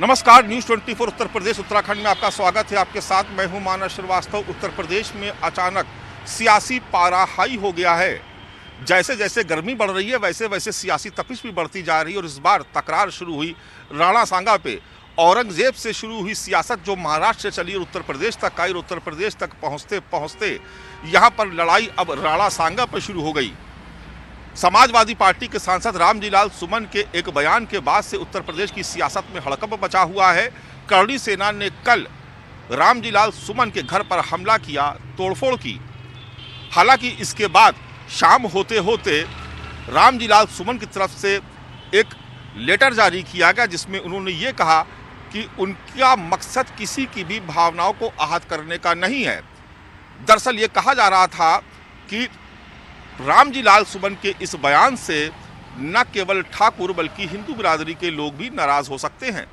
नमस्कार, न्यूज़ 24 उत्तर प्रदेश उत्तराखंड में आपका स्वागत है। आपके साथ मैं हूं मानस श्रीवास्तव। उत्तर प्रदेश में अचानक सियासी पारा हाई हो गया है। जैसे जैसे गर्मी बढ़ रही है वैसे वैसे सियासी तपिश भी बढ़ती जा रही है और इस बार तकरार शुरू हुई राणा सांगा पे। औरंगजेब से शुरू हुई सियासत जो महाराष्ट्र से चली और उत्तर प्रदेश तक आई और उत्तर प्रदेश तक पहुँचते पहुँचते यहाँ पर लड़ाई अब राणा सांगा पर शुरू हो गई। समाजवादी पार्टी के सांसद रामजी लाल सुमन के एक बयान के बाद से उत्तर प्रदेश की सियासत में हड़कंप मचा हुआ है। करणी सेना ने कल रामजी लाल सुमन के घर पर हमला किया, तोड़फोड़ की। हालांकि इसके बाद शाम होते होते रामजी लाल सुमन की तरफ से एक लेटर जारी किया गया जिसमें उन्होंने ये कहा कि उनका मकसद किसी की भी भावनाओं को आहत करने का नहीं है। दरअसल ये कहा जा रहा था कि रामजी लाल सुमन के इस बयान से न केवल ठाकुर बल्कि हिंदू बिरादरी के लोग भी नाराज हो सकते हैं,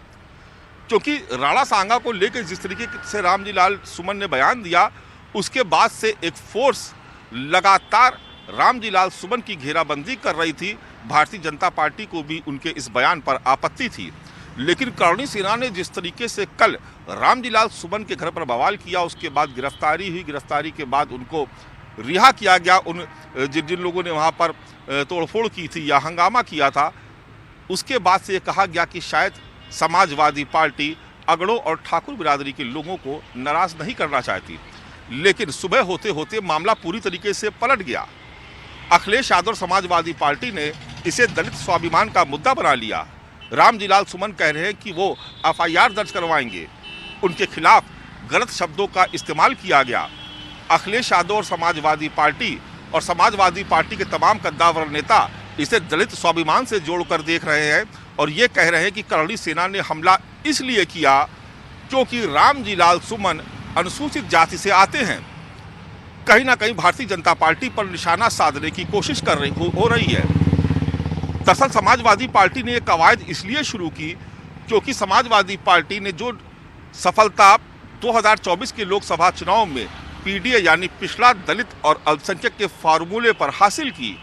क्योंकि राणा सांगा को लेकर जिस तरीके से रामजी लाल सुमन ने बयान दिया उसके बाद से एक फोर्स लगातार रामजी लाल सुमन की घेराबंदी कर रही थी। भारतीय जनता पार्टी को भी उनके इस बयान पर आपत्ति थी, लेकिन करणी सेना ने जिस तरीके से कल रामजी लाल सुमन के घर पर बवाल किया, उसके बाद गिरफ्तारी हुई। गिरफ्तारी के बाद उनको रिहा किया गया। उन जिन लोगों ने वहाँ पर तोड़फोड़ की थी या हंगामा किया था, उसके बाद से ये कहा गया कि शायद समाजवादी पार्टी अगड़ों और ठाकुर बिरादरी के लोगों को नाराज नहीं करना चाहती। लेकिन सुबह होते होते मामला पूरी तरीके से पलट गया। अखिलेश यादव समाजवादी पार्टी ने इसे दलित स्वाभिमान का मुद्दा बना लिया। रामजी लाल सुमन कह रहे हैं कि वो FIR दर्ज करवाएंगे। उनके खिलाफ गलत शब्दों का इस्तेमाल किया गया। अखिलेश यादव और समाजवादी पार्टी के तमाम कद्दावर नेता इसे दलित स्वाभिमान से जोड़कर देख रहे हैं और ये कह रहे हैं कि करणी सेना ने हमला इसलिए किया क्योंकि रामजी लाल सुमन अनुसूचित जाति से आते हैं। कहीं ना कहीं भारतीय जनता पार्टी पर निशाना साधने की कोशिश हो रही है। दरअसल समाजवादी पार्टी ने यह कवायद इसलिए शुरू की क्योंकि समाजवादी पार्टी ने जो सफलता 2024 के लोकसभा चुनाव में PDA यानी पिछड़ा दलित और अल्पसंख्यक के फार्मूले पर हासिल की,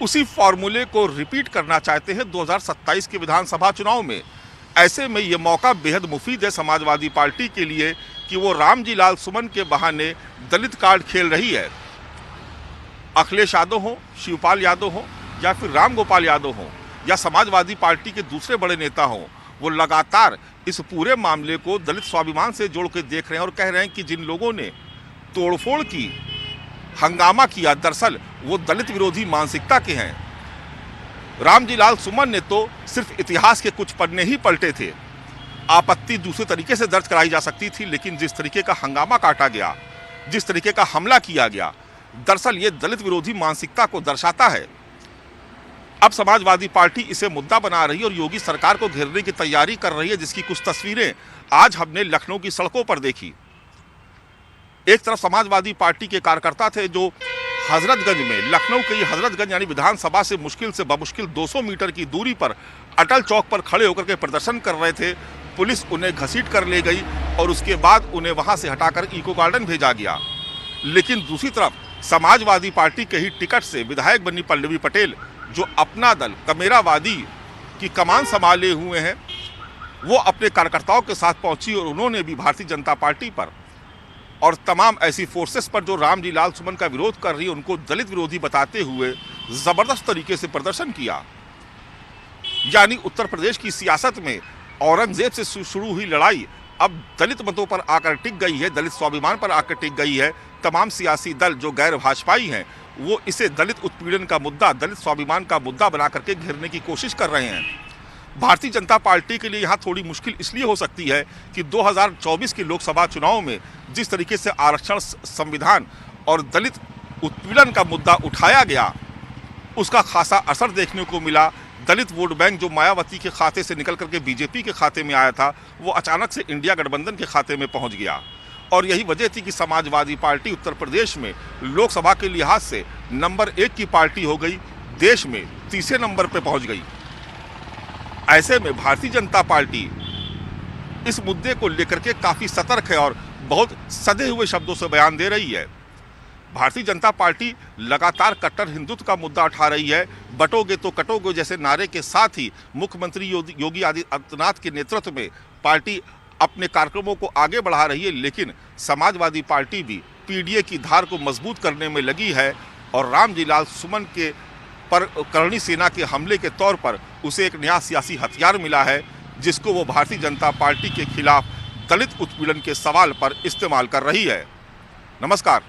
उसी फार्मूले को रिपीट करना चाहते हैं 2027 के विधानसभा चुनाव में। ऐसे में ये मौका बेहद मुफीद है समाजवादी पार्टी के लिए कि वो रामजी लाल सुमन के बहाने दलित कार्ड खेल रही है। अखिलेश यादव हो, शिवपाल यादव हो या फिर राम गोपाल यादव हो या समाजवादी पार्टी के दूसरे बड़े नेता हों, वो लगातार इस पूरे मामले को दलित स्वाभिमान से जोड़ के देख रहे हैं और कह रहे हैं कि जिन लोगों ने तोड़फोड़ की, हंगामा किया, दरअसल वो दलित विरोधी मानसिकता के हैं। रामजी लाल सुमन ने तो सिर्फ इतिहास के कुछ पन्ने ही पलटे थे। आपत्ति दूसरे तरीके से दर्ज कराई जा सकती थी, लेकिन जिस तरीके का हंगामा काटा गया, जिस तरीके का हमला किया गया, दरअसल ये दलित विरोधी मानसिकता को दर्शाता है। अब समाजवादी पार्टी इसे मुद्दा बना रही है और योगी सरकार को घेरने की तैयारी कर रही है, जिसकी कुछ तस्वीरें आज हमने लखनऊ की सड़कों पर देखी। एक तरफ समाजवादी पार्टी के कार्यकर्ता थे जो हजरतगंज में, लखनऊ के हजरतगंज यानी विधानसभा से बमुश्किल 200 मीटर की दूरी पर अटल चौक पर खड़े होकर के प्रदर्शन कर रहे थे। पुलिस उन्हें घसीट कर ले गई और उसके बाद उन्हें वहां से हटाकर इको गार्डन भेजा गया। लेकिन दूसरी तरफ समाजवादी पार्टी के ही टिकट से विधायक बनी पल्लवी पटेल, जो अपना दल कमेरावादी की कमान संभाले हुए हैं, वो अपने कार्यकर्ताओं के साथ पहुंची और उन्होंने भी भारतीय जनता पार्टी पर और तमाम ऐसी फोर्सेस पर जो रामजी लाल सुमन का विरोध कर रही है उनको दलित विरोधी बताते हुए जबरदस्त तरीके से प्रदर्शन किया। यानी उत्तर प्रदेश की सियासत में औरंगजेब से शुरू हुई लड़ाई अब दलित मतों पर आकर टिक गई है, दलित स्वाभिमान पर आकर टिक गई है। तमाम सियासी दल जो गैर भाजपाई हैं वो इसे दलित उत्पीड़न का मुद्दा, दलित स्वाभिमान का मुद्दा बना करके घेरने की कोशिश कर रहे हैं। भारतीय जनता पार्टी के लिए यहाँ थोड़ी मुश्किल इसलिए हो सकती है कि 2024 के लोकसभा चुनाव में जिस तरीके से आरक्षण, संविधान और दलित उत्पीड़न का मुद्दा उठाया गया, उसका खासा असर देखने को मिला। दलित वोट बैंक जो मायावती के खाते से निकल करके बीजेपी के खाते में आया था, वो अचानक से इंडिया गठबंधन के खाते में पहुंच गया। और यही वजह थी कि समाजवादी पार्टी उत्तर प्रदेश में लोकसभा के लिहाज से नंबर 1 की पार्टी हो गई, देश में तीसरे नंबर पर पहुंच गई। ऐसे में भारतीय जनता पार्टी इस मुद्दे को लेकर के काफी सतर्क है और बहुत सधे हुए शब्दों से बयान दे रही है। भारतीय जनता पार्टी लगातार कट्टर हिंदुत्व का मुद्दा उठा रही है। बटोगे तो कटोगे जैसे नारे के साथ ही मुख्यमंत्री योगी आदित्यनाथ के नेतृत्व में पार्टी अपने कार्यक्रमों को आगे बढ़ा रही है, लेकिन समाजवादी पार्टी भी पीडीए की धार को मजबूत करने में लगी है और रामजी-लाल सुमन के पर करणी सेना के हमले के तौर पर उसे एक नया सियासी हथियार मिला है, जिसको वो भारतीय जनता पार्टी के खिलाफ दलित उत्पीड़न के सवाल पर इस्तेमाल कर रही है। नमस्कार।